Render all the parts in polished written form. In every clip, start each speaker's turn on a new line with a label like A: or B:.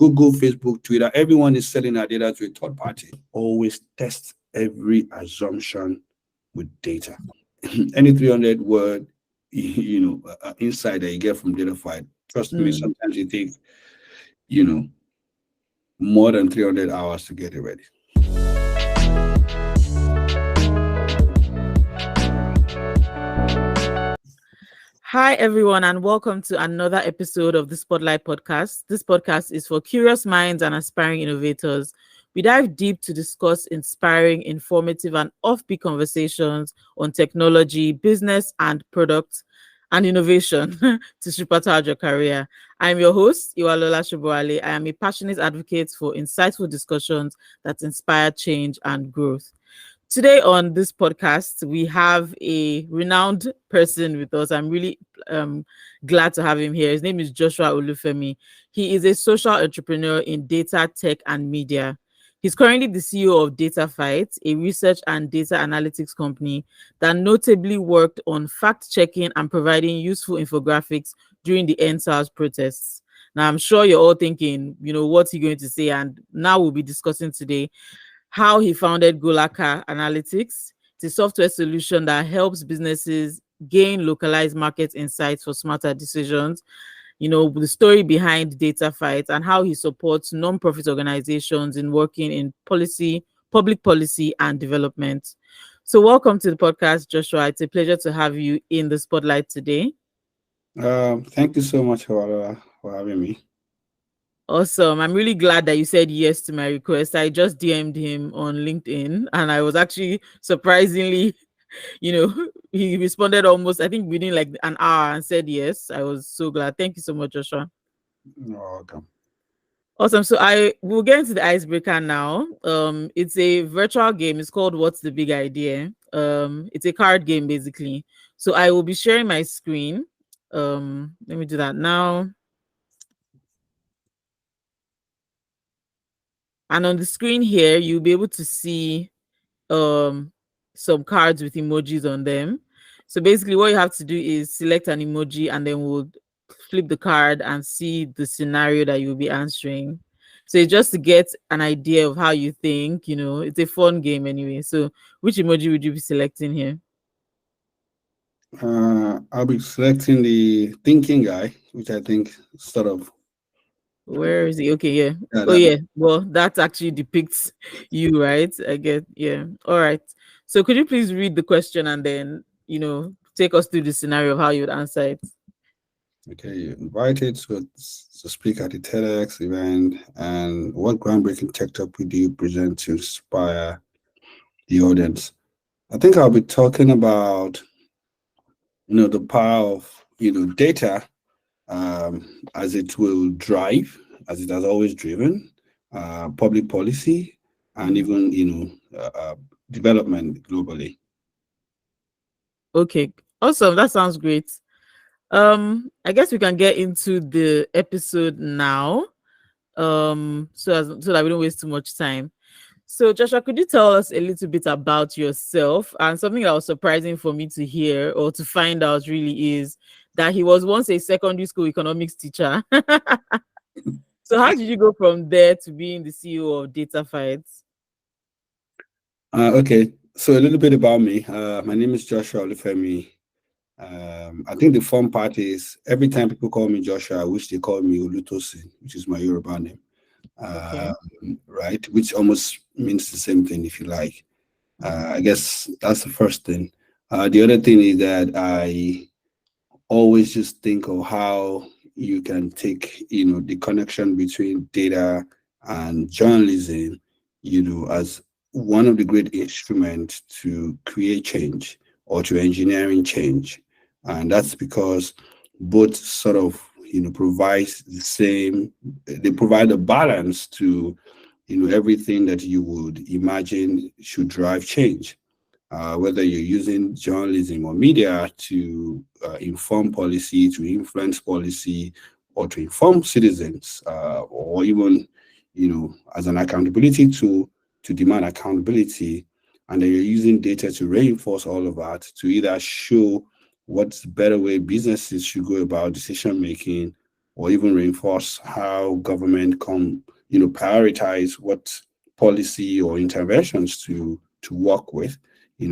A: Google, Facebook, Twitter, everyone is selling our data to a third party. Always test every assumption with data. Any 300-word, insight that you get from Dataphyte, trust me, sometimes you take, more than 300 hours to get it ready.
B: Hi, everyone, and welcome to another episode of the Spotlight Podcast. This podcast is for curious minds and aspiring innovators. We dive deep to discuss inspiring, informative, and offbeat conversations on technology, business, and product and innovation to supercharge your career. I'm your host, Iwalola Shoboale. I am a passionate advocate for insightful discussions that inspire change and growth. Today on this podcast, we have a renowned person with us. I'm really glad to have him here. His name is Joshua Olufemi. He is a social entrepreneur in data, tech, and media. He's currently the CEO of Dataphyte, a research and data analytics company that notably worked on fact-checking and providing useful infographics during the EndSARS protests. Now, I'm sure you're all thinking, what's he going to say? And now we'll be discussing today how he founded Goloka Analytics. It's a software solution that helps businesses gain localized market insights for smarter decisions. The story behind Dataphyte and how he supports non-profit organizations in working in public policy and development. So welcome to the podcast, Joshua. It's a pleasure to have you in the spotlight today.
A: Thank you so much for having me.
B: Awesome. I'm really glad that you said yes to my request. I just DM'd him on LinkedIn and I was actually surprisingly, he responded almost, I think, within like an hour and said yes. I was so glad. Thank you so much, Joshua.
A: You're welcome.
B: Awesome. So we'll get into the icebreaker now. It's a virtual game. It's called What's the Big Idea? It's a card game, basically. So I will be sharing my screen. Let me do that now. And on the screen here, you'll be able to see some cards with emojis on them. So basically what you have to do is select an emoji and then we'll flip the card and see the scenario that you'll be answering. So it's just to get an idea of how you think, it's a fun game anyway. So which emoji would you be selecting here?
A: I'll be selecting the thinking guy, which I think sort of.
B: Where is he? Okay, yeah. Yeah. Well, that actually depicts you, right? I get, yeah. All right. So could you please read the question and then, take us through the scenario of how you would answer it?
A: Okay, you're invited to speak at the TEDx event, and what groundbreaking tech topic do you present to inspire the audience? I think I'll be talking about, the power of, data as it will drive, as it has always driven, public policy and even, development globally.
B: Okay, awesome. That sounds great. I guess we can get into the episode now. So that we don't waste too much time. So Joshua, could you tell us a little bit about yourself? And something that was surprising for me to hear or to find out really is that he was once a secondary school economics teacher. So how did you go from there to being the CEO of Dataphyte?
A: Okay, so a little bit about me. My name is Joshua Olufemi. I think the fun part is every time people call me Joshua, I wish they call me Olutosin, which is my Yoruba name.
B: Okay.
A: Right, which almost means the same thing if you like. I guess that's the first thing. The other thing is that I always just think of how you can take, the connection between data and journalism, as one of the great instruments to create change or to engineering change. And that's because both sort of, provides they provide a balance to, everything that you would imagine should drive change. Whether you're using journalism or media to inform policy, to influence policy, or to inform citizens, or even, as an accountability tool to demand accountability, and then you're using data to reinforce all of that to either show what's the better way businesses should go about decision making, or even reinforce how government prioritize what policy or interventions to work with,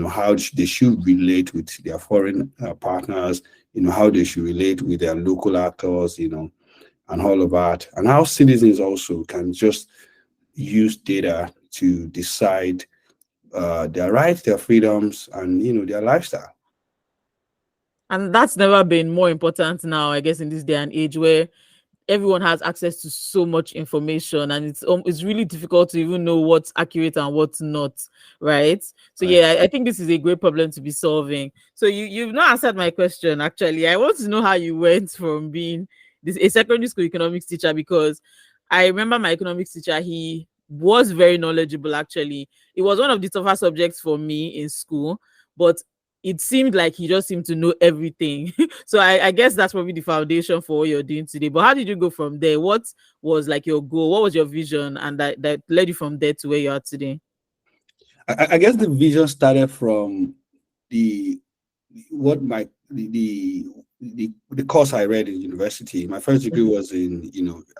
A: how they should relate with their foreign partners, how they should relate with their local actors, and all of that, and how citizens also can just use data to decide their rights, their freedoms, and their lifestyle.
B: And that's never been more important now, I guess, in this day and age where everyone has access to so much information, and it's really difficult to even know what's accurate and what's not, right? So
A: Right.
B: yeah, I think this is a great problem to be solving. So you've not answered my question. Actually, I want to know how you went from being a secondary school economics teacher, because I remember my economics teacher, he was very knowledgeable. Actually, it was one of the tougher subjects for me in school, but it seemed like he just seemed to know everything. So I guess that's probably the foundation for what you're doing today. But how did you go from there? What was like your goal? What was your vision? And that led you from there to where you are today?
A: I guess the vision started from the what my the course I read in university. My first degree
B: Mhm.
A: was in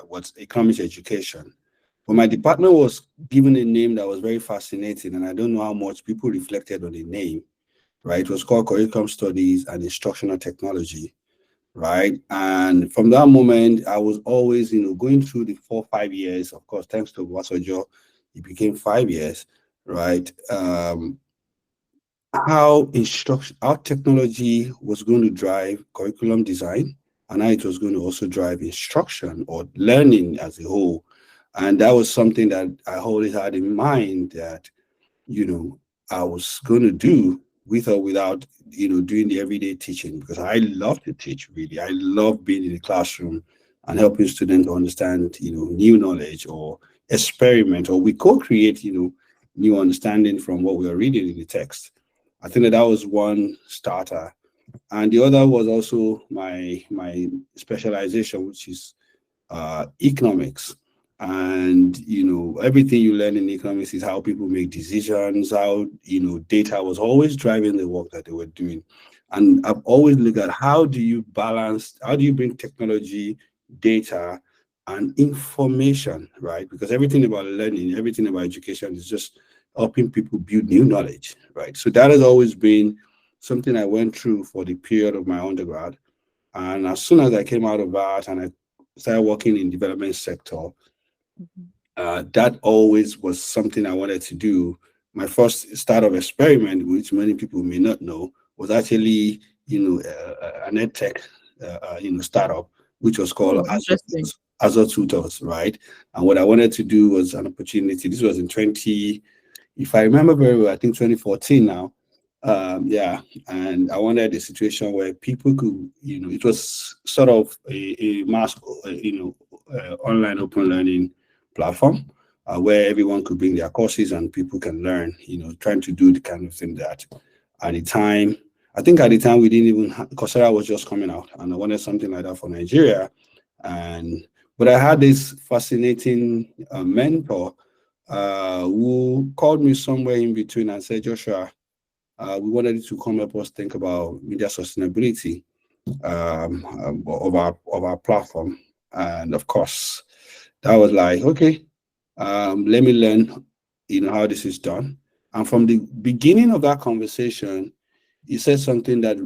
A: was economics education, but my department was given a name that was very fascinating, and I don't know how much people reflected on the name. Right, it was called curriculum studies and instructional technology. Right, and from that moment, I was always going through the 4 5 years. Of course, thanks to Wasojo, it became 5 years. Right, how technology was going to drive curriculum design, and how it was going to also drive instruction or learning as a whole. And that was something that I always had in mind, that you know I was going to do with or without doing the everyday teaching, because I love to teach. Really, I love being in the classroom and helping students understand new knowledge, or experiment, or we co-create new understanding from what we are reading in the text. I think that was one starter, and the other was also my specialization, which is economics. And everything you learn in economics is how people make decisions, how data was always driving the work that they were doing. And I've always looked at how do you bring technology, data, and information, right? Because everything about learning, everything about education is just helping people build new knowledge, right? So that has always been something I went through for the period of my undergrad. And as soon as I came out of that and I started working in development sector, that always was something I wanted to do. My first startup experiment, which many people may not know, was actually an edtech startup, which was called
B: Oh, interesting.
A: Azure Tutors, right? And what I wanted to do was an opportunity. This was in 20, if I remember very well, I think 2014 now. Yeah, and I wanted a situation where people could, it was sort of a mass, online open learning platform, where everyone could bring their courses and people can learn, trying to do the kind of thing that at the time, I think at the time we didn't even, Coursera was just coming out, and I wanted something like that for Nigeria. And but I had this fascinating mentor who called me somewhere in between and said, Joshua, we wanted you to come help us think about media sustainability of our platform. And of course, that was like, okay, let me learn, how this is done. And from the beginning of that conversation, he said something that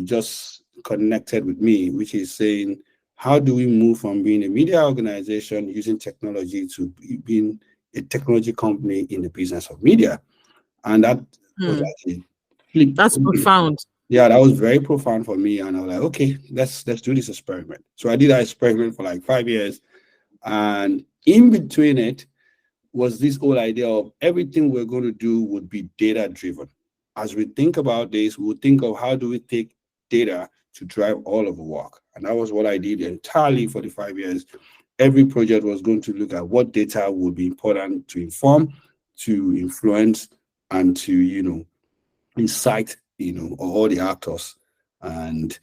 A: just connected with me, which is saying, how do we move from being a media organization using technology to being a technology company in the business of media? And that was
B: Hmm.
A: like a flip.
B: That's profound.
A: Yeah, that was very profound for me. And I was like, okay, let's do this experiment. So I did that experiment for like 5 years. And in between it was this whole idea of everything we're going to do would be data driven. As we think about this, we'll think of how do we take data to drive all of the work. And that was what I did entirely for the 5 years. Every project was going to look at what data would be important to inform, to influence, and to, incite, all the actors. And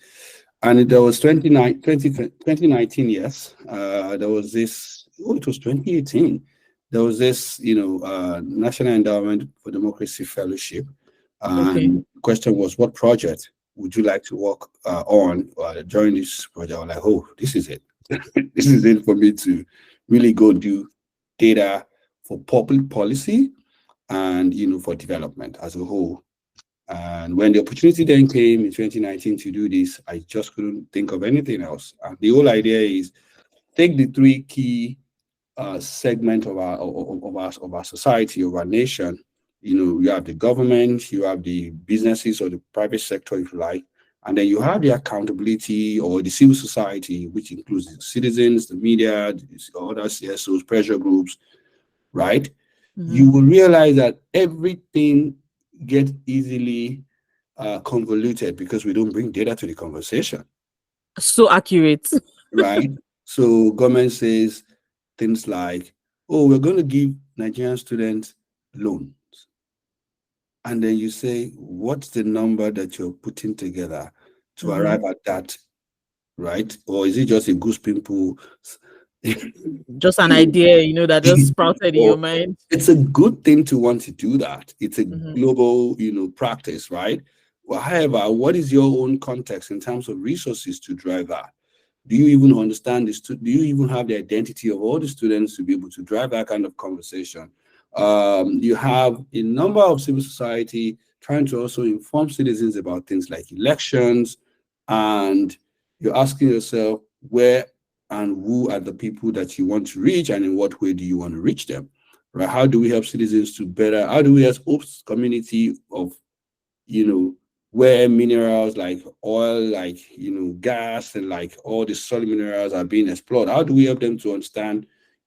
A: there was 2019, yes. There was this, oh, it was 2018. There was this, National Endowment for Democracy Fellowship.
B: Okay.
A: And the question was, what project would you like to work on during this project? I was like, oh, this is it. this is it for me to really go do data for public policy and for development as a whole. And when the opportunity then came in 2019 to do this, I just couldn't think of anything else. And the whole idea is take the three key segment of our society, of our nation. You have the government, you have the businesses or the private sector, if you like, and then you have the accountability or the civil society, which includes the citizens, the media, the other CSOs, pressure groups, right?
B: Mhm.
A: You will realize that everything gets easily convoluted because we don't bring data to the conversation,
B: So accurate.
A: right? So government says things like, "Oh, we're going to give Nigerian students loan," and then you say, "What's the number that you're putting together to
B: Mhm.
A: arrive at that?" Right? Or is it just a goose pimple?
B: Just an idea, that just sprouted in your
A: Or
B: mind.
A: it's a good thing to want to do that. It's a
B: Mhm.
A: global, practice, right? Well, however, what is your own context in terms of resources to drive that? Do you even understand this? Do you even have the identity of all the students to be able to drive that kind of conversation? You have a number of civil society trying to also inform citizens about things like elections, and you're asking yourself where and who are the people that you want to reach, and in what way do you want to reach them? Right? How do we help citizens to better? How do we as host community of you know, where minerals like oil, like, gas, and like all the solid minerals are being explored? How do we help them to understand,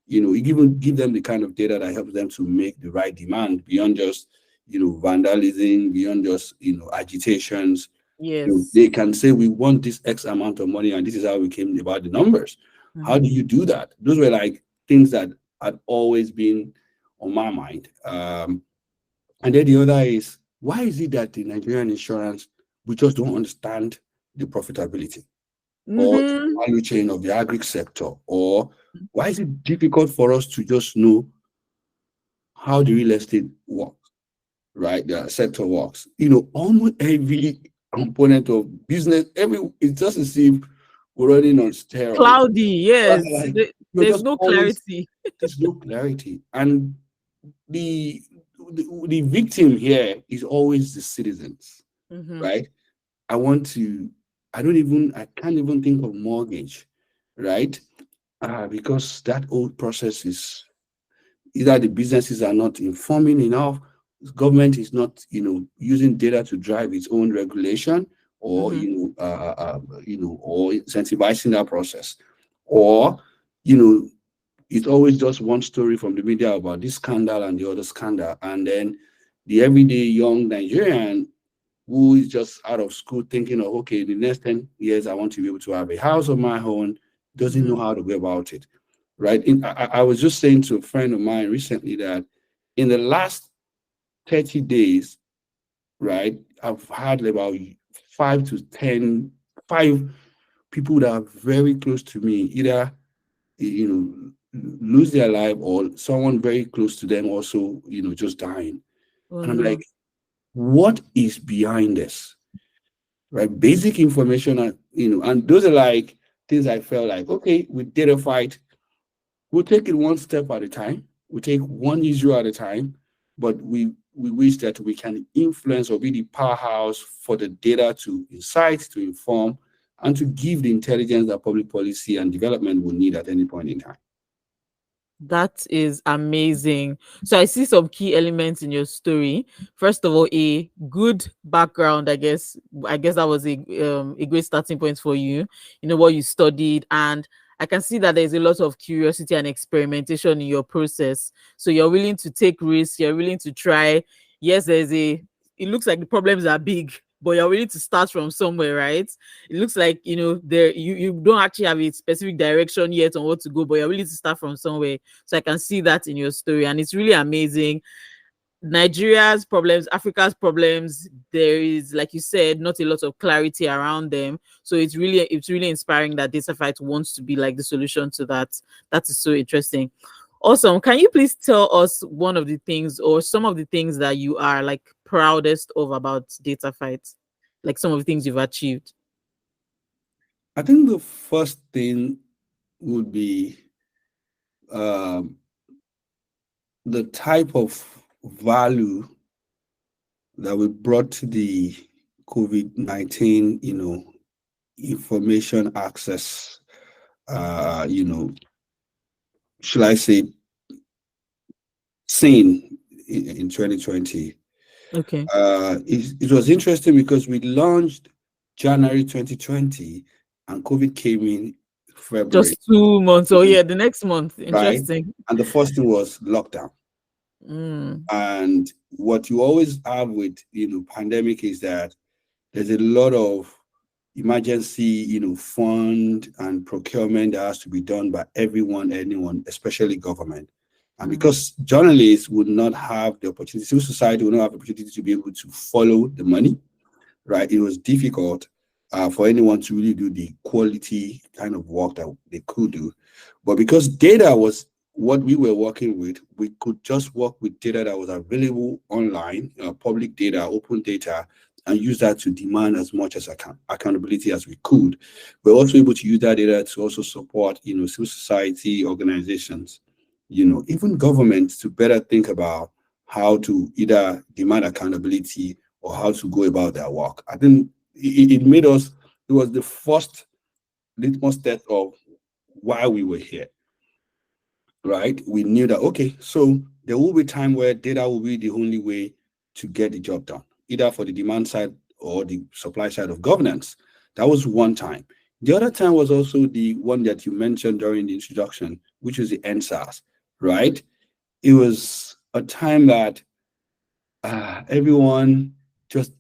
A: give them the kind of data that helps them to make the right demand beyond just, vandalism, beyond just, agitations?
B: Yes.
A: They can say, we want this X amount of money, and this is how we came about the numbers. How do
B: Mhm.
A: you do that? Those were like things that had always been on my mind. And then the other is, why is it that the Nigerian insurance, we just don't understand the profitability or the
B: Mhm.
A: value chain of the agri sector? Or why is it difficult for us to just know how the real estate works, right? The sector works. Almost every component of business, it just seems we're running on steroids.
B: Cloudy.
A: Right?
B: Yes.
A: Like, you're
B: There's
A: just
B: no
A: always,
B: clarity.
A: there's no clarity. And the, the victim here is always the citizens,
B: Mhm.
A: right? I want to, I can't even think of mortgage, right? Because that whole process is either the businesses are not informing enough, government is not, using data to drive its own regulation, or,
B: Mhm.
A: or incentivizing that process, or, you know, it's always just one story from the media about this scandal and the other scandal, and then the everyday young Nigerian who is just out of school thinking of, okay, the next 10 years, I want to be able to have a house of my own, doesn't know
B: Mhm.
A: how to go about it, right? I was just saying to a friend of mine recently that in the last 30 days, right, I've had about 5 people that are very close to me, either, lose their life, or someone very close to them also, just dying.
B: Oh
A: And I'm like,
B: no.
A: what is behind this? Right? Basic information, and those are like things I felt like, okay, with Dataphyte, we'll take it one step at a time. We take one issue at a time, but we wish that we can influence or be the powerhouse for the data to incite, to inform, and to give the intelligence that public policy and development will need at any point in time.
B: That is amazing. So I see some key elements in your story. First of all, a good background, I guess. I guess that was a great starting point for you. You know what you studied, and I can see that there's a lot of curiosity and experimentation in your process. So you're willing to take risks, you're willing to try. Yes, it looks like the problems are big, but you're willing to start from somewhere, right? It looks like there you don't actually have a specific direction yet on what to go, but you're willing to start from somewhere. So I can see that in your story, and it's really amazing. Nigeria's problems, Africa's problems, there is, like you said, not a lot of clarity around them. So it's really inspiring that Dataphyte wants to be like the solution to that. That is so interesting. Awesome. Can you please tell us one of the things or some of the things that you are like proudest of about Dataphyte? Like some of the things you've achieved.
A: I think the first thing would be um, the type of value that we brought to the COVID-19, information access, should I say, scene in 2020.
B: Okay.
A: It was interesting because we launched January 2020 and COVID came in February,
B: Just 2 months. Oh yeah, the next month.
A: right?
B: Interesting.
A: And the first thing was lockdown.
B: Mm,
A: And what you always have with pandemic is that there's a lot of emergency fund and procurement that has to be done by anyone, especially government. And
B: mm,
A: because journalists would not have the opportunity, civil society would not have the opportunity to be able to follow the money, right? It was difficult for anyone to really do the quality kind of work that they could do. But because data was what we were working with, we could just work with data that was available online, public data, open data, and use that to demand as much as accountability as we could. We're also able to use that data to also support, civil society organizations, even governments to better think about how to either demand accountability or how to go about their work. I think it made us, it was the first litmus test of why we were here, right? We knew that, okay, so there will be time where data will be the only way to get the job done, either for the demand side or the supply side of governance. That was one time. The other time was also the one that you mentioned during the introduction, which was the NSAS, right? It was a time that everyone just,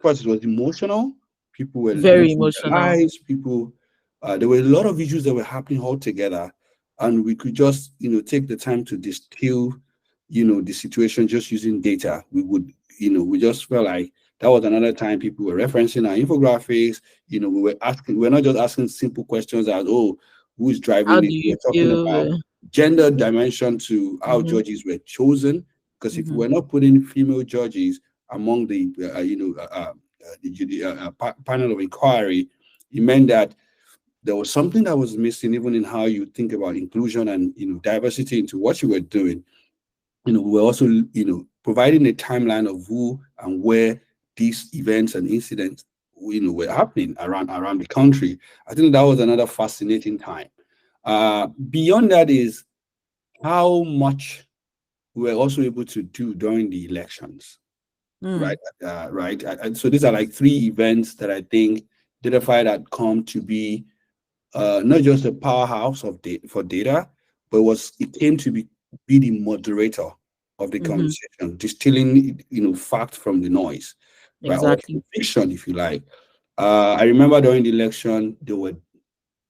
A: first it was emotional. People were
B: very
A: losing their
B: emotional.
A: lives. There were a lot of issues that were happening all together. And we could just, take the time to distill, the situation just using data. We just felt like that was another time people were referencing our infographics. We're not just asking simple questions as, oh, who's
B: How
A: driving it?
B: do you
A: We're talking about
B: feel?
A: gender dimension to how
B: Mm-hmm,
A: judges were chosen, because if we
B: mm-hmm.
A: were not putting female judges among the panel of inquiry, it meant that there was something that was missing, even in how you think about inclusion and diversity into what you were doing. We were also providing a timeline of who and where these events and incidents were happening around the country. I think that was another fascinating time. Beyond that is how much we were also able to do during the elections, right?
B: Mm,
A: Right. And so these are like three events that I think Dataphyte had come to be not just a powerhouse for data, but it came to be the moderator of the
B: mm-hmm.
A: conversation, distilling fact from the noise, right, or
B: Exactly.
A: from fiction, if you like. I remember during the election there were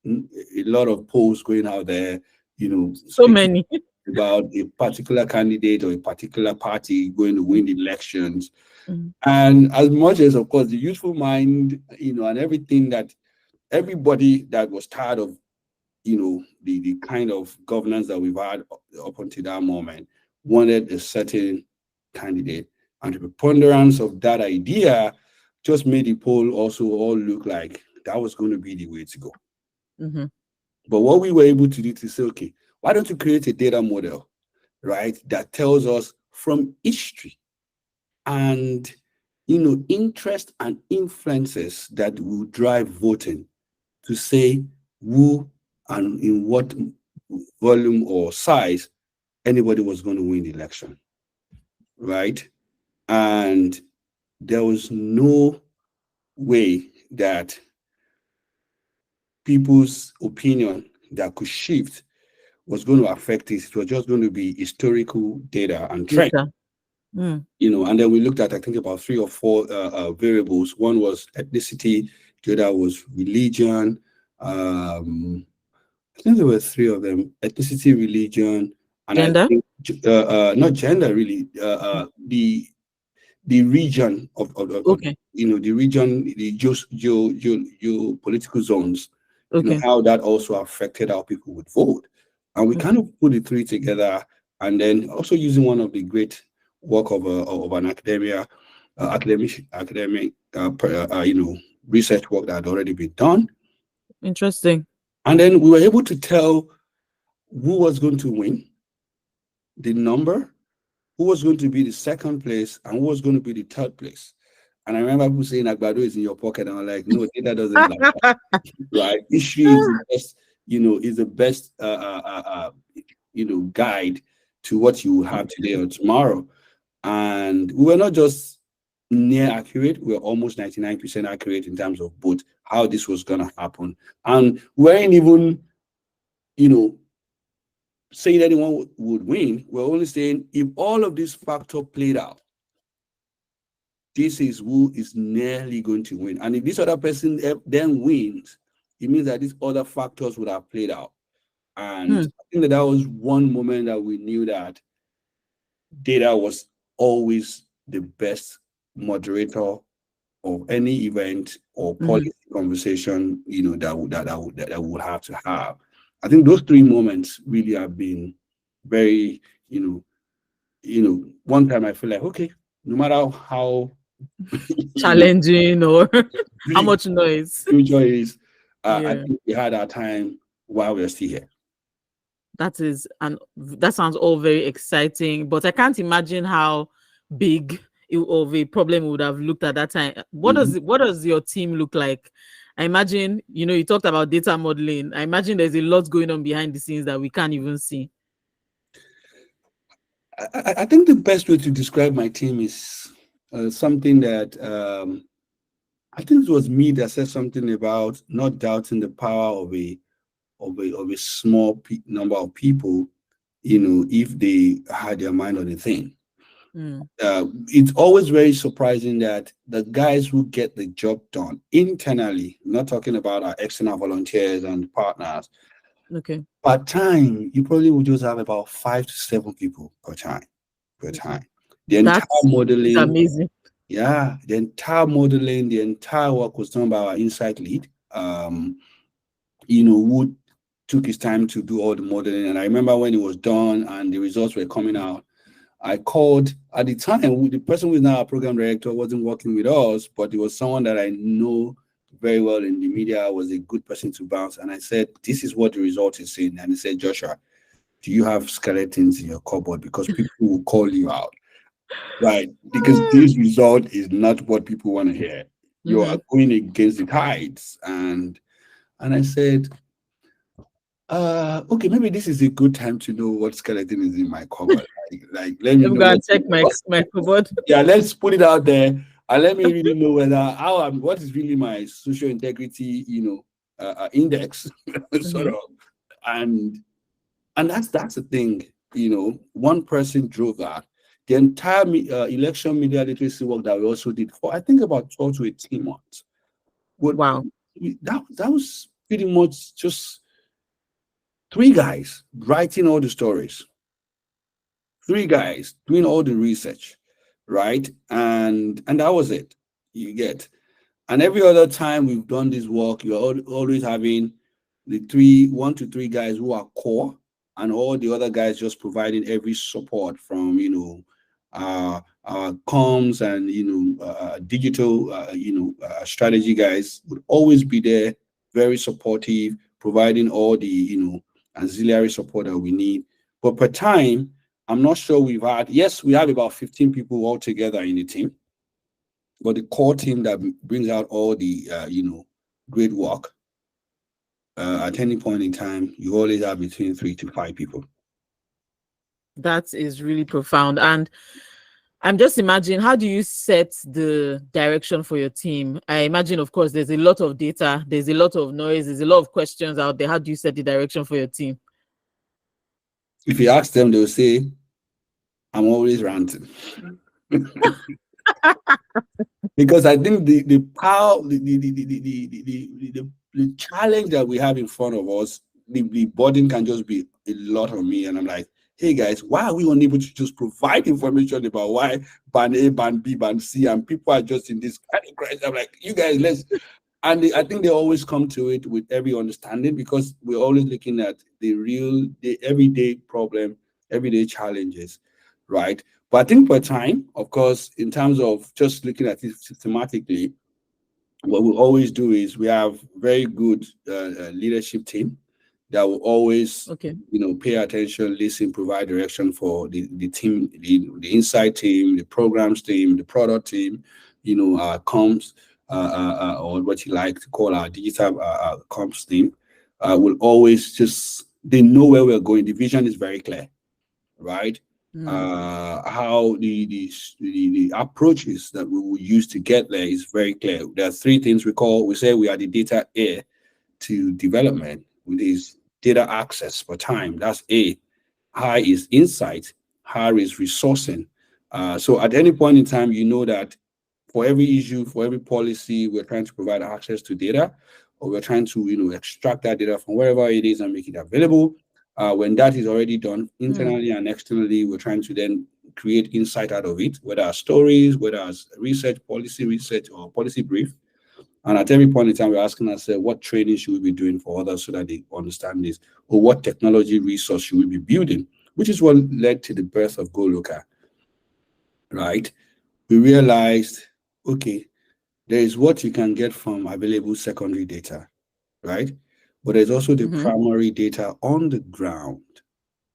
A: a lot of polls going out there,
B: So
A: speaking
B: many.
A: about a particular candidate or a particular party going to win the elections.
B: Mhm.
A: And as much as, of course, the youthful mind, and everything that everybody that was tired of, the kind of governance that we've had up until that moment wanted a certain candidate. And the preponderance of that idea just made the poll also all look like that was going to be the way to go.
B: Mhm.
A: But what we were able to do to say, okay, why don't you create a data model, right, that tells us from history and interest and influences that will drive voting to say who and in what volume or size anybody was going to win the election, right? And there was no way that people's opinion that could shift was going to affect it. It was just going to be historical data and trend.
B: Data. Mm.
A: And then we looked at, I think, about three or four variables. One was ethnicity, the other was religion. I think there were three of them: ethnicity, religion, and I
B: Gender.
A: think not gender really. The region of
B: Okay.
A: the region, the geopolitical zones,
B: Okay.
A: how that also affected how people would vote. And we kind
B: Okay.
A: of put the three together, and then also using one of the great work of an academic research work that had already been done.
B: Interesting.
A: And then we were able to tell who was going to win, the number, who was going to be the second place, and who was going to be the third place. And I remember people saying Agbado is in your pocket. And I'm like, no, data doesn't like that, right? History is the best, is the best, guide to what you will have today or tomorrow. And we were not just near accurate, we were almost 99% accurate in terms of both how this was going to happen. And we weren't even, saying anyone would win. We're only saying if all of these factors played out, this is who is nearly going to win. And if this other person then wins, it means that these other factors would have played out. And I think that was one moment that we knew that data was always the best moderator of any event or policy conversation, that we would have to have. I think those three moments really have been very, one time I feel like, okay, no matter how
B: challenging or how
A: big
B: much noise.
A: future is, I
B: Yeah.
A: think we had our time while we're still here.
B: That sounds all very exciting, but I can't imagine how big of a problem would have looked at that time. What does your team look like? I imagine, you talked about data modeling. I imagine there's a lot going on behind the scenes that we can't even see.
A: I think the best way to describe my team is something that I think it was me that said something about not doubting the power of a small number of people, if they had their mind on a thing. It's always very surprising that the guys who get the job done internally, not talking about our external volunteers and partners,
B: okay,
A: per time, you probably would just have about 5 to 7 people per time. The entire modeling,
B: amazing.
A: yeah, the entire modeling, the entire work was done by our insight lead, who took his time to do all the modeling. And I remember when it was done and the results were coming out, I called at the time, the person who is now our program director wasn't working with us, but it was someone that I know very well in the media, was a good person to bounce. And I said, this is what the result is saying. And he said, Joshua, do you have skeletons in your cupboard? Because people will call you out. Right. Because this result is not what people want to hear. You are going against the tides. And I said, okay, maybe this is a good time to know what skeleton is in my cupboard. Like let me
B: I'm
A: know.
B: gonna check my cupboard.
A: Yeah, let's put it out there and let me really know what is really my social integrity, index, sort of. And that's the thing, one person drove that. The entire election media literacy work that we also did for, I think, about 12 to 18 months.
B: Wow.
A: That was pretty much just 3 guys writing all the stories, 3 guys doing all the research, right? And that was it. You get. And every other time we've done this work, you're always having the 1 to 3 guys who are core, and all the other guys just providing every support from comms and digital strategy guys would always be there, very supportive, providing all the ancillary support that we need. But per time, I'm not sure we have about 15 people all together in the team, but the core team that brings out all the great work, at any point in time, you always have between 3 to 5 people.
B: That is really profound. And I'm just imagining, how do you set the direction for your team? I imagine, of course, there's a lot of data, there's a lot of noise, there's a lot of questions out there. How do you set the direction for your team?
A: If you ask them, they'll say, I'm always ranting. Because I think the power, the challenge that we have in front of us, the burden can just be a lot on me. And I'm like, hey guys, why are we unable to just provide information about why band A, band B, band C, and people are just in this kind of crisis? I'm like, you guys, and I think they always come to it with every understanding, because we're always looking at the everyday problem, everyday challenges, right? But I think per time, of course, in terms of just looking at it systematically, what we always do is we have very good leadership team that will always,
B: Okay.
A: pay attention, listen, provide direction for the team, the inside team, the programs team, the product team, our comms, or what you like to call our digital comms team, will always just, they know where we're going. The vision is very clear, right?
B: Mm,
A: How the approaches that we will use to get there is very clear. There are three things we say we are the data heir to development, with is data access for time. That's A. I is insight. R is resourcing. So at any point in time, you know that for every issue, for every policy, we're trying to provide access to data, or we're trying to, extract that data from wherever it is and make it available. When that is already done
B: mm,
A: internally and externally, we're trying to then create insight out of it, whether as stories, whether as research, policy research, or policy brief. And at every point in time, we're asking ourselves, what training should we be doing for others so that they understand this? Or what technology resource should we be building? Which is what led to the birth of Goloka, right? We realized, okay, there is what you can get from available secondary data, right? But there's also the
B: mm-hmm,
A: primary data on the ground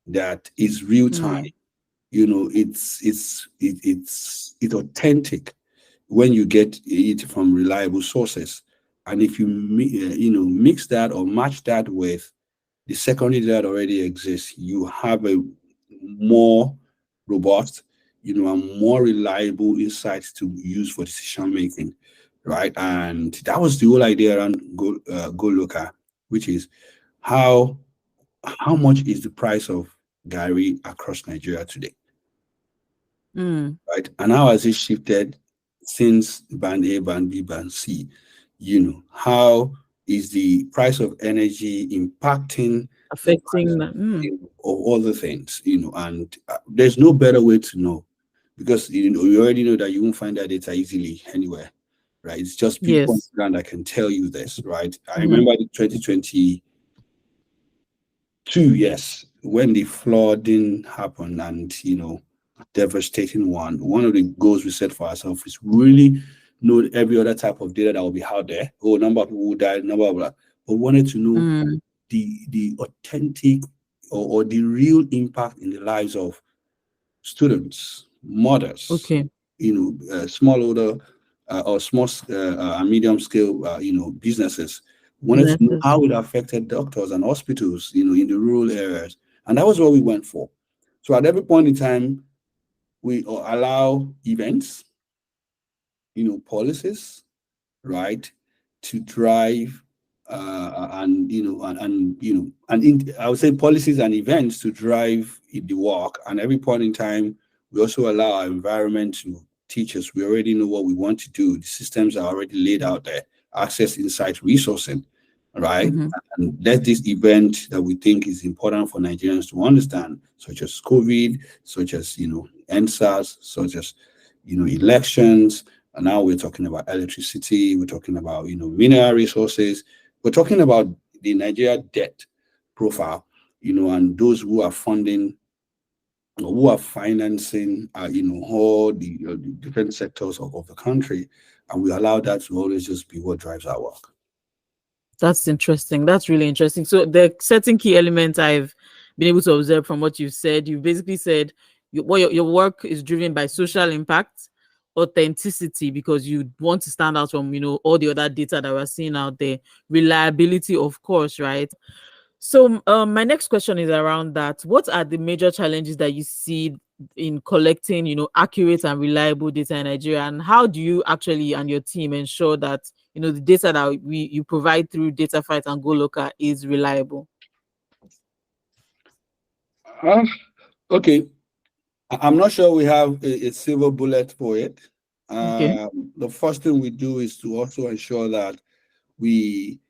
A: that is real time.
B: mm,
A: It's authentic when you get it from reliable sources. And if you mix that or match that with the secondary that already exists, you have a more robust, and more reliable insights to use for decision making, right? And that was the whole idea around Go Local, which is how how much is the price of Gary across Nigeria today,
B: mm.
A: right? And how has it shifted since band A, band B, band C? How is the price of energy impacting the price
B: Affecting that. Mm,
A: of other things? And there's no better way to know, because you already know that you won't find that data easily anywhere, right? It's just people on
B: yes.
A: the ground that can tell you this, right? I
B: Mm-hmm,
A: remember the 2020 yes, when the flooding happened, and devastating one of the goals we set for ourselves is really know every other type of data that will be out there. Oh, number of people who died, number of blah. But we wanted to know
B: mm,
A: the authentic, or the real impact in the lives of students, mothers,
B: okay.
A: smallholder, or small and medium scale, businesses. Wanted to know
B: Businesses.
A: how it affected doctors and hospitals, in the rural areas, and that was what we went for. So at every point in time, we allow events, policies, right, to drive, I would say policies and events to drive the work. And every point in time, we also allow our environment to teach us. We already know what we want to do. The systems are already laid out there. Access, insight, resourcing, right?
B: Mm-hmm.
A: And let this event that we think is important for Nigerians to understand, such as COVID, such as NSAS, such as elections, and now we're talking about electricity, we're talking about, mineral resources, we're talking about the Nigeria debt profile, and those who are funding or who are financing, all the different sectors of the country. And we allow that to always just be what drives our work.
B: That's interesting. That's really interesting. So the certain key elements I've been able to observe from what you've said, you basically said your work is driven by social impact, authenticity, because you want to stand out from all the other data that we're seeing out there, reliability, of course, right? So my next question is around that. What are the major challenges that you see in collecting, accurate and reliable data in Nigeria, and how do you actually and your team ensure that the data that you provide through Dataphyte and Goloka is reliable?
A: Uh, okay, I'm not sure we have a silver bullet for it.
B: Okay.
A: The first thing we do is to also ensure that we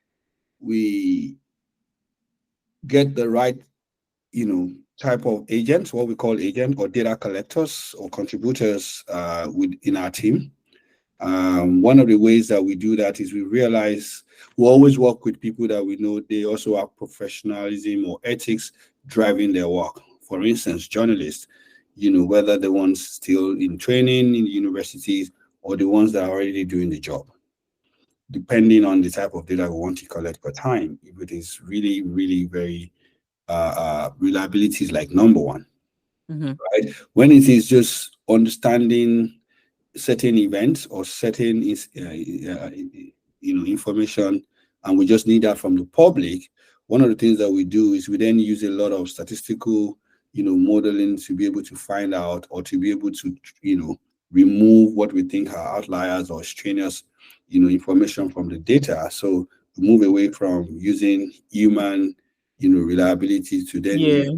A: we get the right, type of agents, what we call agent or data collectors or contributors, within our team. One of the ways that we do that is we realize we always work with people that we know they also have professionalism or ethics driving their work. For instance, journalists, whether the ones still in training in the universities or the ones that are already doing the job. depending on the type of data we want to collect per time. If it is really, really very reliability is like number one,
B: Mm-hmm.
A: right? When it is just understanding certain events or certain information, and we just need that from the public. One of the things that we do is we then use a lot of statistical modeling to be able to find out, or to be able to remove what we think are outliers or extraneous information from the data. So we move away from using human reliability to then
B: Yeah.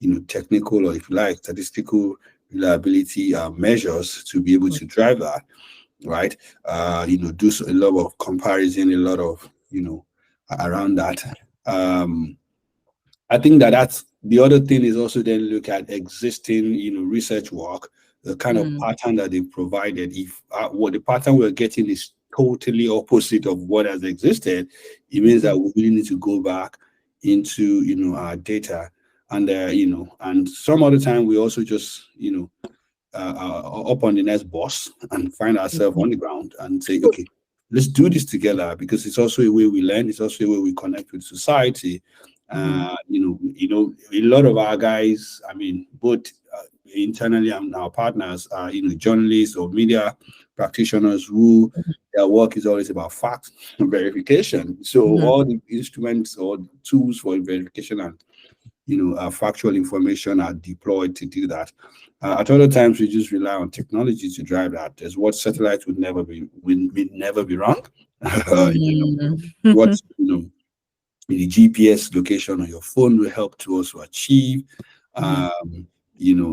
A: use technical, or if you like, statistical reliability measures to be able to drive that, right? Do a lot of comparison, a lot of, around that. Um, I think that that's the other thing, is also then look at existing, research work, the kind of
B: Mm.
A: pattern that they provided. If what the pattern we're getting is totally opposite of what has existed, it means that
B: Mhm.
A: we really need to go back into, our data. And, and some other time we also just, up on the next bus and find ourselves
B: Mhm.
A: on the ground and say, okay, let's do this together, because it's also a way we learn. It's also a way we connect with society.
B: Mhm.
A: A lot of our guys, I mean, both internally and our partners are, journalists or media practitioners who their work is always about fact verification. So
B: Mhm.
A: all the instruments or tools for verification and factual information are deployed to do that. At other times, we just rely on technology to drive that. There's what satellites would never be wrong.
B: Mm.
A: What the GPS location on your phone will help to also achieve.
B: Mhm.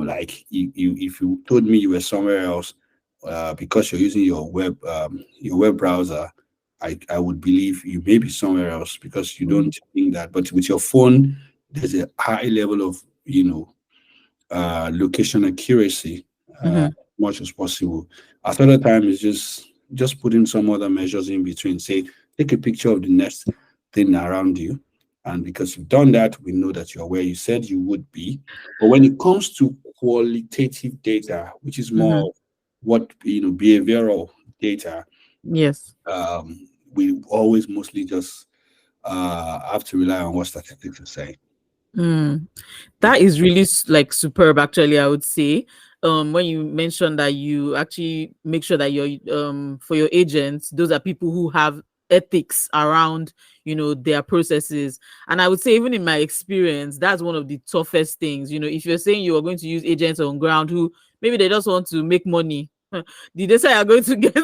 A: Like if you told me you were somewhere else, because you're using your web browser, I would believe you may be somewhere else because you
B: Mhm.
A: don't think that. But with your phone, there's a high level of location accuracy,
B: Mhm.
A: much as possible. At other time, is just putting some other measures in between. Say, take a picture of the next thing around you, and because you've done that, we know that you're where you said you would be. But when it comes to qualitative data, which is
B: Mhm.
A: more what behavioral data,
B: Yes.
A: we always mostly just have to rely on what statistics are saying.
B: Mm.
A: Yeah.
B: That is really like superb, actually, I would say. When you mentioned that you actually make sure that your for your agents, those are people who have ethics around, their processes. And I would say, even in my experience, that's one of the toughest things. If you're saying you are going to use agents on ground who maybe they just want to make money, did they say you're going to get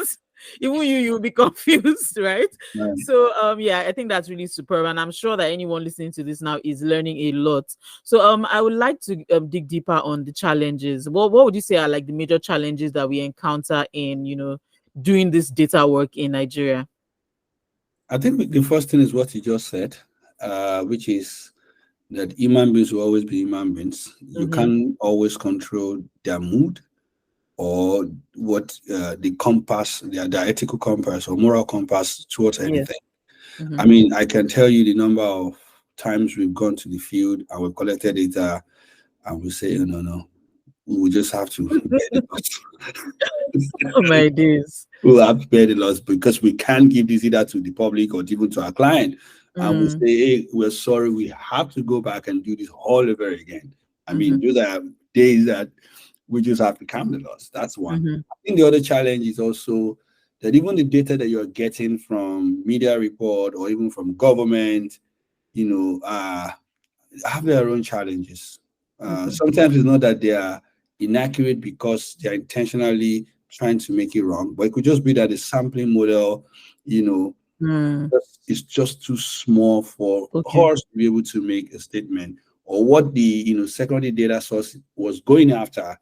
B: even you'll be confused, right?
A: Right.
B: So yeah, I think that's really superb, and I'm sure that anyone listening to this now is learning a lot. So I would like to dig deeper on the challenges. What would you say are like the major challenges that we encounter in doing this data work in Nigeria?
A: I think the first thing is what you just said, which is that human beings will always be human beings. You
B: Mm-hmm.
A: can't always control their mood, or what the compass, their ethical compass or moral compass towards
B: Yes.
A: anything.
B: Mm-hmm.
A: I mean, I can tell you the number of times we've gone to the field and we've collected data, and we say, oh, no, no, we will just have to bear the
B: Oh
A: loss.
B: my days.
A: We'll have to bear the loss because we can't give this either to the public or even to our client. And we
B: Mm.
A: say, hey, we're sorry, we have to go back and do this all over again. I
B: Mm-hmm.
A: mean, those are days that we just have to calm the loss. That's one.
B: Mm-hmm.
A: I think the other challenge is also that even the data that you're getting from media report or even from government, have their own challenges.
B: Okay.
A: Sometimes it's not that they are inaccurate because they're intentionally trying to make it wrong, but it could just be that the sampling model, you know,
B: Mm.
A: is just too small for
B: Okay.
A: us to be able to make a statement, or what the secondary data source was going after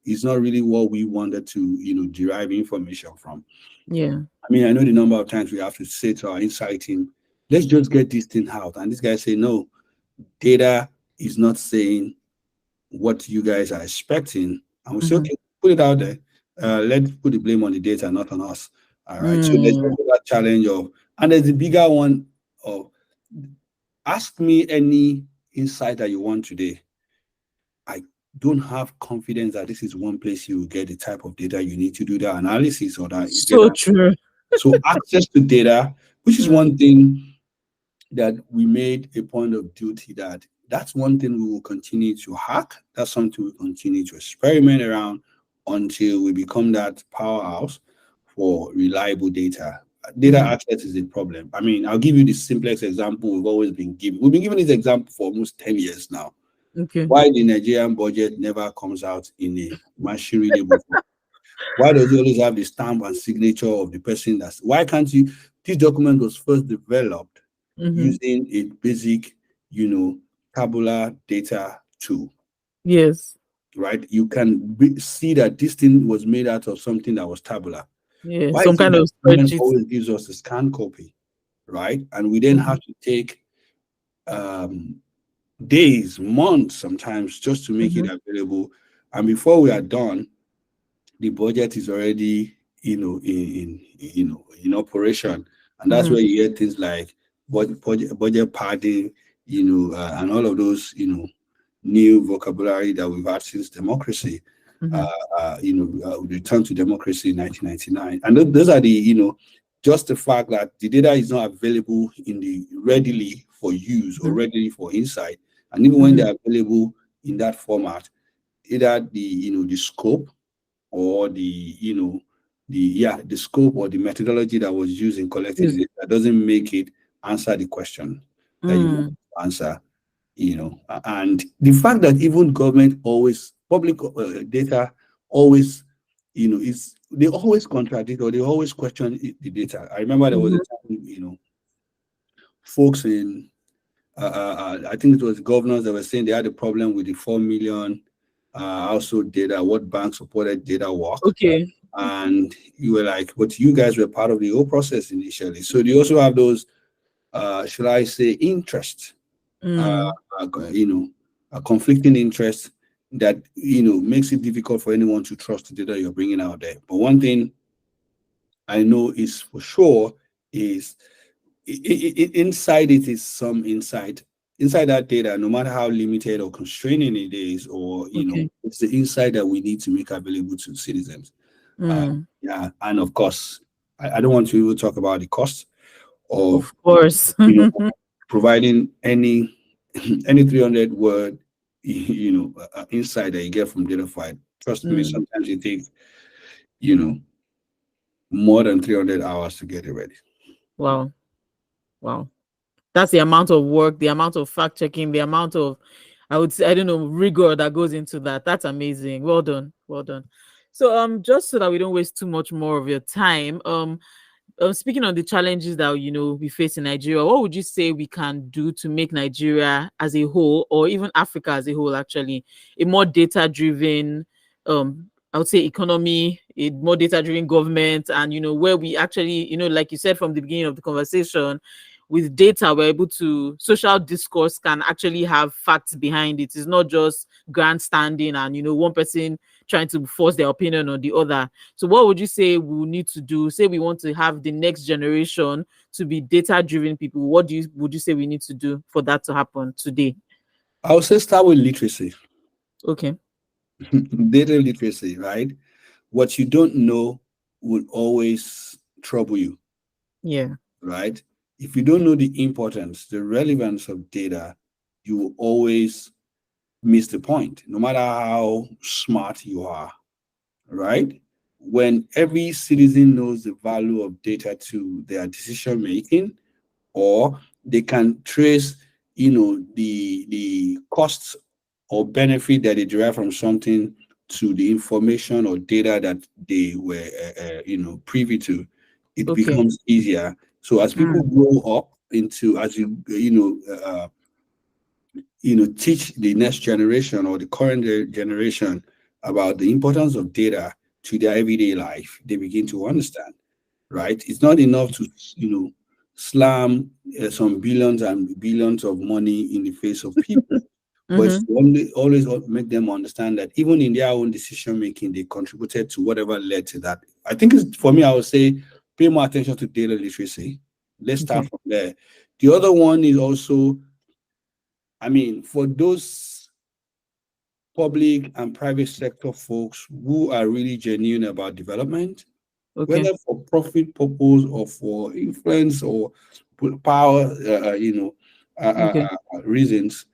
A: is not really what we wanted to derive information from.
B: Yeah.
A: I mean, I know the number of times we have to say to our insight team, let's just get this thing out, and this guy say no, data is not saying what you guys are expecting. And we say,
B: Mm-hmm.
A: okay, put it out there. Let's put the blame on the data, not on us. All right. So there's
B: Mm.
A: also that challenge of, and there's the bigger one of, ask me any insight that you want today. I don't have confidence that this is one place you will get the type of data you need to do that analysis or that get
B: So true.
A: So access to data, which is
B: Mm,
A: one thing that we made a point of duty, that's one thing we will continue to hack. That's something we continue to experiment around until we become that powerhouse for reliable data. Data
B: mhm.
A: access is a problem. I mean, I'll give you the simplest example we've always been given. We've been given this example for almost 10 years now.
B: Okay.
A: Why the Nigerian budget never comes out in a machine readable form? Why does it always have the stamp and signature of the person that's why can't you? This document was first developed
B: Hmm.
A: using a basic, tabular data tool,
B: Yes.
A: right? You can see that this thing was made out of something that was tabular.
B: Yeah.
A: Why
B: Some
A: is it
B: kind
A: that
B: of
A: government
B: spreadsheet.
A: always gives us a scanned copy, right? And we then
B: Hmm.
A: have to take um, days, months, sometimes just to make it
B: Hmm.
A: available. And before we are done, the budget is already in operation, and that's
B: Hmm.
A: where you get things like budget padding, and all of those new vocabulary that we've had since democracy.
B: Hmm.
A: Return to democracy in 1999, and those are the just the fact that the data is not available in the readily for use or
B: Hmm.
A: readily for insight, and even when
B: Hmm.
A: they're available in that format, either the scope or the scope or the methodology that was used in collecting the
B: Is
A: data doesn't make it answer the question that you want
B: mm.
A: to answer. And the fact that even government always public data always is they always contradict or they always question the data. I remember there was a
B: Hmm.
A: time folks in I think it was governors that were saying they had a problem with the 4 million household data, what bank supported data work.
B: Okay.
A: And you were like, but you guys were part of the whole process initially. So they also have those, should I say, interest, uh,
B: Mm.
A: uh, you know, conflicting interest that, makes it difficult for anyone to trust the data you're bringing out there. But one thing I know is for sure is inside it is some insight. Inside that data, no matter how limited or constraining it is, or
B: Okay.
A: it's the insight that we need to make available to citizens. Uh,
B: Mm.
A: yeah, and of course, I don't want to even talk about the cost of
B: Of course.
A: you know providing any any 300 word insight that you get from Dataphyte. Trust me,
B: Mm.
A: sometimes it takes you know more than 300 hours to get it ready.
B: Wow. Wow. That's the amount of work, the amount of fact checking, the amount of, I would say, I don't know, rigor that goes into that. That's amazing. Well done. Well done. So just so that we don't waste too much more of your time, speaking on the challenges that we face in Nigeria, what would you say we can do to make Nigeria as a whole, or even Africa as a whole, actually, a more data-driven, I would say, economy, a more data-driven government, and where we actually, like you said from the beginning of the conversation, with data, we're able to social discourse can actually have facts behind it. It's not just grandstanding and one person trying to force their opinion on the other. So what would you say we need to do? Say we want to have the next generation to be data-driven people. What would you say we need to do for that to happen today?
A: I would say start with literacy,
B: Okay.
A: data literacy, right? What you don't know will always trouble you,
B: Yeah.
A: right? If you don't know the importance, the relevance of data, you will always miss the point, no matter how smart you are, right? When every citizen knows the value of data to their decision making, or they can trace, the costs or benefit that they derive from something to the information or data that they were, privy to, it
B: Okay.
A: becomes easier. So as people
B: Mm.
A: grow up into, as teach the next generation or the current generation about the importance of data to their everyday life, they begin to understand, right? It's not enough to, slam some billions and billions of money in the face of people, but it's
B: Mm-hmm.
A: to only always make them understand that even in their own decision making, they contributed to whatever led to that. I think it's for me, I would say pay more attention to data literacy. Let's start
B: Okay.
A: from there. The other one is also, I mean, for those public and private sector folks who are really genuine about development,
B: Okay.
A: whether for profit purpose or for influence or power,
B: Okay.
A: reasons,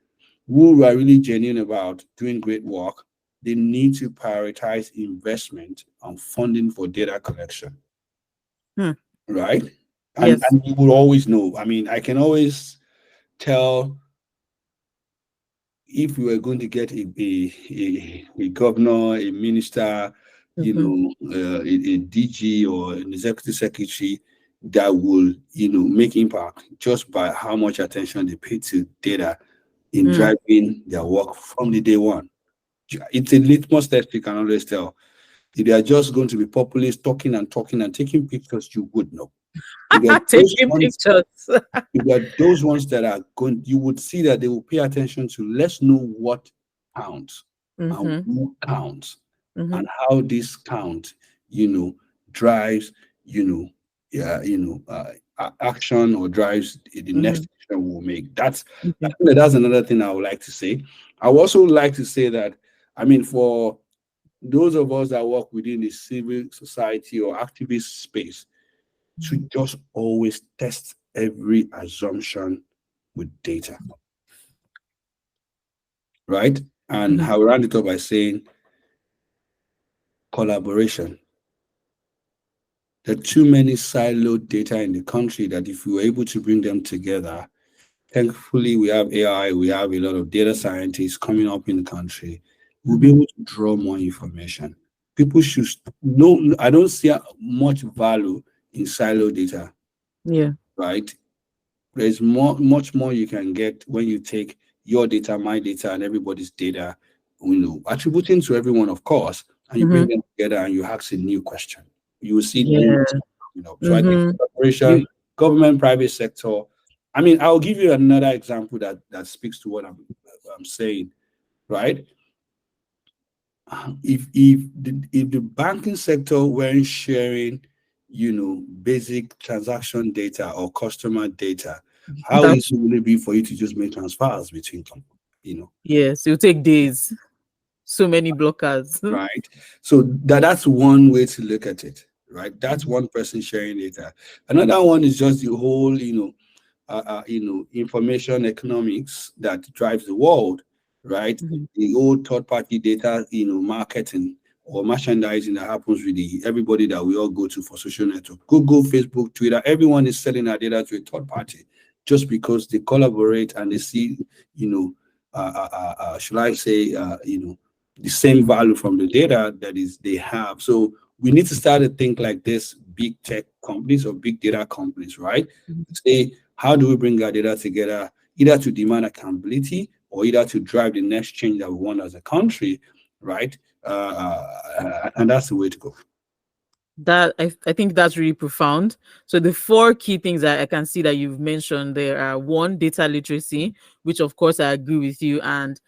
A: who are really genuine about doing great work, they need to prioritize investment and funding for data collection,
B: Hmm.
A: right? And
B: Yes.
A: and you will always know. I mean, I can always tell if we were going to get a governor, a minister,
B: Mm-hmm.
A: a DG or an executive secretary that will, make impact just by how much attention they pay to data in
B: Mm.
A: driving their work from the day one. It's a litmus test you can always tell. If they are just going to be populist, talking and taking pictures, you would know. If they're those
B: Taking
A: ones
B: pictures.
A: if there are those ones that are going, you would see that they will pay attention to let's know what counts and
B: Mm-hmm.
A: who counts
B: Mm-hmm.
A: and how this count, you know, drives, action or drives the
B: Mm-hmm.
A: next action we'll make. I
B: Okay.
A: think that's another thing I would like to say. I would also like to say that, I mean, for those of us that work within the civil society or activist space, to just always test every assumption with data, right? And
B: Mm-hmm.
A: I will round it up by saying collaboration. There are too many siloed data in the country that if we were able to bring them together, thankfully we have AI, we have a lot of data scientists coming up in the country. We'll be
B: Mm-hmm.
A: able to draw more information. People should know. I don't see much value in siloed data,
B: Yeah.
A: right? There's much more you can get when you take your data, my data, and everybody's data, attributing to everyone, of course, and you bring
B: Mm-hmm.
A: them together and you ask a new question. You will see new
B: Yeah.
A: results coming up. So I think
B: Mm-hmm.
A: collaboration,
B: You.
A: government, private sector. I mean, I'll give you another example that speaks to what I'm saying, right? If the banking sector weren't sharing, basic transaction data or customer data, how easy
B: That's
A: will it be for you to just make transfers between them?
B: yes. It'll take days. So many blockers.
A: Right? So that's one way to look at it, right? That's
B: Mhm.
A: one person sharing data. Another one is just the whole, information economics that drives the world, right?
B: Mhm.
A: The old third-party data, marketing or merchandising that happens with everybody that we all go to for social network. Google, Facebook, Twitter, everyone is selling their data to a third party just because they collaborate and they see, should I say, the same value from the data that is they have. So we need to start to think like this: big tech companies or big data companies, right? Say, how do we bring our data together, either to demand accountability or either to drive the next change that we want as a country, right? And that's the way to go.
B: That I think that's really profound. So the four key things that I can see that you've mentioned there are one, data literacy, which of course I agree with you. And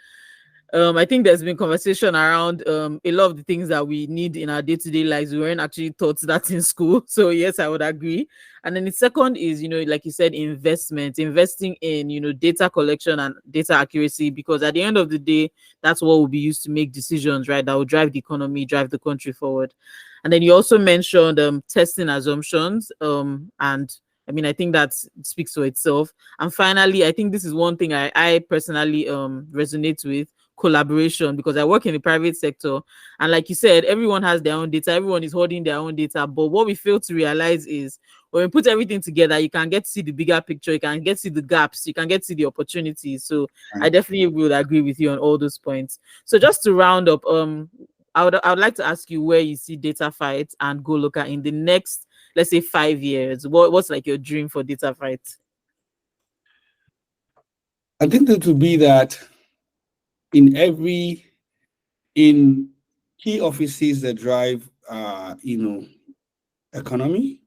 B: I think there's been conversation around a lot of the things that we need in our day-to-day lives. We weren't actually taught that in school. So yes, I would agree. And then the second is, like you said, investing in, data collection and data accuracy, because at the end of the day, that's what will be used to make decisions, right? That will drive the economy, drive the country forward. And then you also mentioned testing assumptions. And I mean, I think that speaks for itself. And finally, I think this is one thing I personally resonate with: collaboration, because I work in the private sector, and like you said, everyone has their own data, everyone is holding their own data, but what we fail to realize is when we put everything together, you can get to see the bigger picture, you can get to see the gaps, you can get to see the opportunities. So I
A: Right.
B: definitely would agree with you on all those points. So just to round up, I would like to ask you where you see Dataphyte and Goloka in the next, let's say, 5 years. What's like your dream for Dataphyte?
A: I think that would be that in every in key offices that drive economy,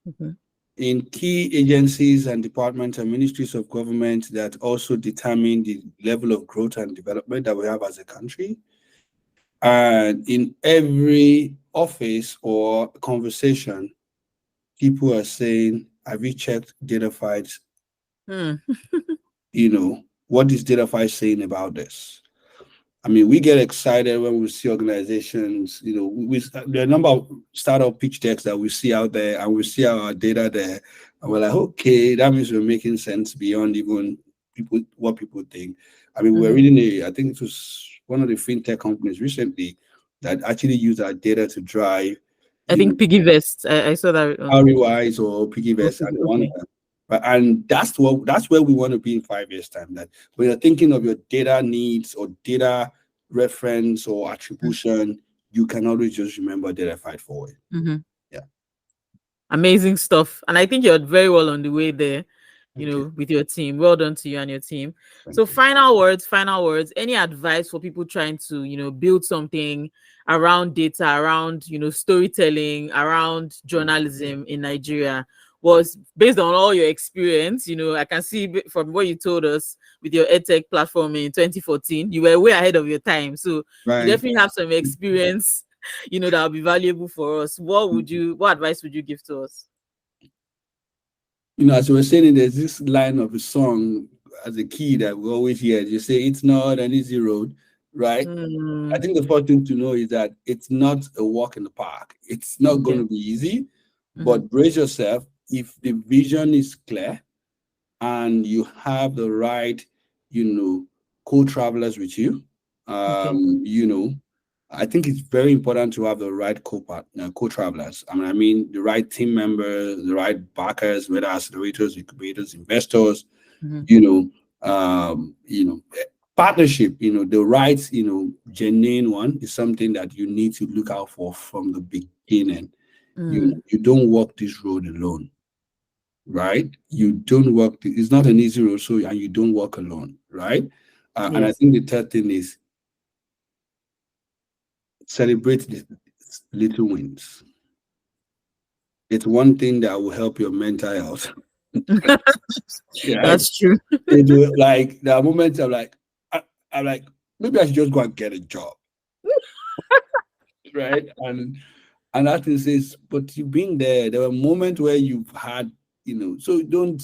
B: Mhm.
A: in key agencies and departments and ministries of government that also determine the level of growth and development that we have as a country. And in every office or conversation, people are saying, have you checked Dataphyte?
B: Hmm.
A: What is Dataphyte saying about this? I mean, we get excited when we see organizations, there are a number of startup pitch decks that we see out there, and we see our data there, and we're like, okay, that means we're making sense beyond even what people think. I mean, we're reading I think it was one of the fintech companies recently that actually use our data to drive,
B: I think Piggy Vest. I saw that on.
A: ROIs or PiggyVest and one.
B: Okay.
A: And that's where we want to be in 5 years' time. That when you're thinking of your data needs or data reference or attribution, you can always just remember Dataphyte for it. Yeah.
B: Amazing stuff. And I think you're very well on the way there,
A: Thank you.
B: with your team. Well done to you and your team.
A: Thank
B: So
A: you.
B: final words, any advice for people trying to, build something around data, around, storytelling, around journalism in Nigeria? Was based on all your experience, I can see from what you told us with your edtech platform in 2014, you were way ahead of your time. So you
A: Right.
B: definitely have some experience, that will be valuable for us. What advice would you give to us?
A: As we were saying, there's this line of a song as a kid that we always hear. You say, it's not an easy road, right? I think the first thing to know is that it's not a walk in the park. It's not going to be easy, but brace yourself. If the vision is clear and you have the right, co-travelers with you, I think it's very important to have the right co-travelers. I mean, the right team members, the right backers, whether accelerators, incubators, investors, partnership, the right, genuine one is something that you need to look out for from the beginning. You don't walk this road alone, right? You don't walk. It's not an easy road, and you don't walk alone, right? And I think the third thing is celebrate the little wins. It's one thing that will help your mental health. Yeah,
B: That's true.
A: like there are moments I'm like, maybe I should just go and get a job, right? And that thing says, but you've been there. There were moments where you've had, so don't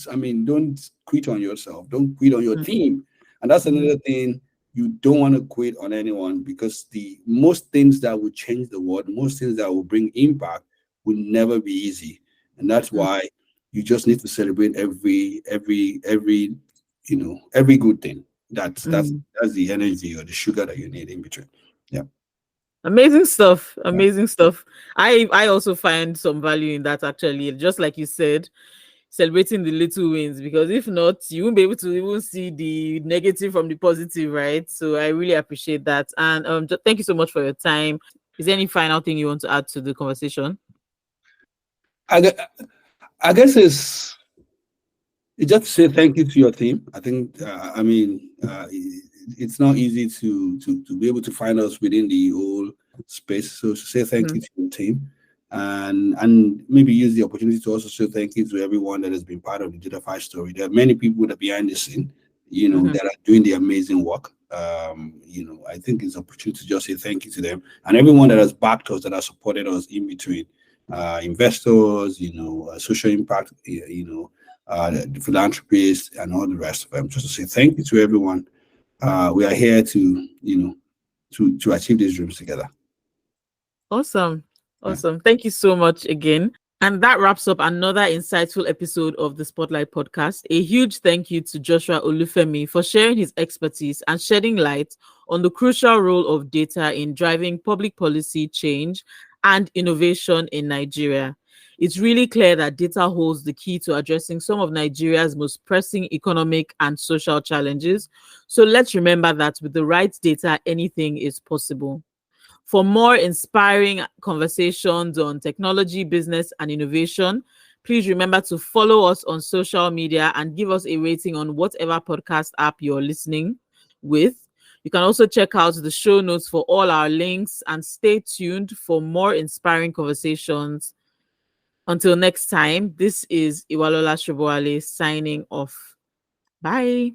A: quit on yourself. Don't quit on your team. And that's another thing. You don't want to quit on anyone, because the most things that will change the world, most things that will bring impact will never be easy. And that's why you just need to celebrate every good thing. That's the energy or the sugar that you need in between. Yeah.
B: Amazing stuff. Amazing stuff. I also find some value in that, actually. Just like you said, celebrating the little wins, because if not, you won't be able to even see the negative from the positive, right? So I really appreciate that. And thank you so much for your time. Is there any final thing you want to add to the conversation?
A: I guess it's just to say thank you to your team. I think it's not easy to be able to find us within the whole space. So to say thank you to your team, and maybe use the opportunity to also say thank you to everyone that has been part of the Dataphyte story. There are many people that are behind the scene, that are doing the amazing work. I think it's an opportunity to just say thank you to them and everyone that has backed us, that has supported us in between. Investors, social impact, the philanthropists, and all the rest of them. Just to say thank you to everyone. We are here to achieve these dreams together.
B: Awesome. Thank you so much again. And that wraps up another insightful episode of the Spotlight Podcast. A huge thank you to Joshua Olufemi for sharing his expertise and shedding light on the crucial role of data in driving public policy change and innovation in Nigeria. It's really clear that data holds the key to addressing some of Nigeria's most pressing economic and social challenges. So let's remember that with the right data, anything is possible. For more inspiring conversations on technology, business, and innovation, please remember to follow us on social media and give us a rating on whatever podcast app you're listening with. You can also check out the show notes for all our links, and stay tuned for more inspiring conversations. Until next time, this is Iwalola Shoboale signing off. Bye.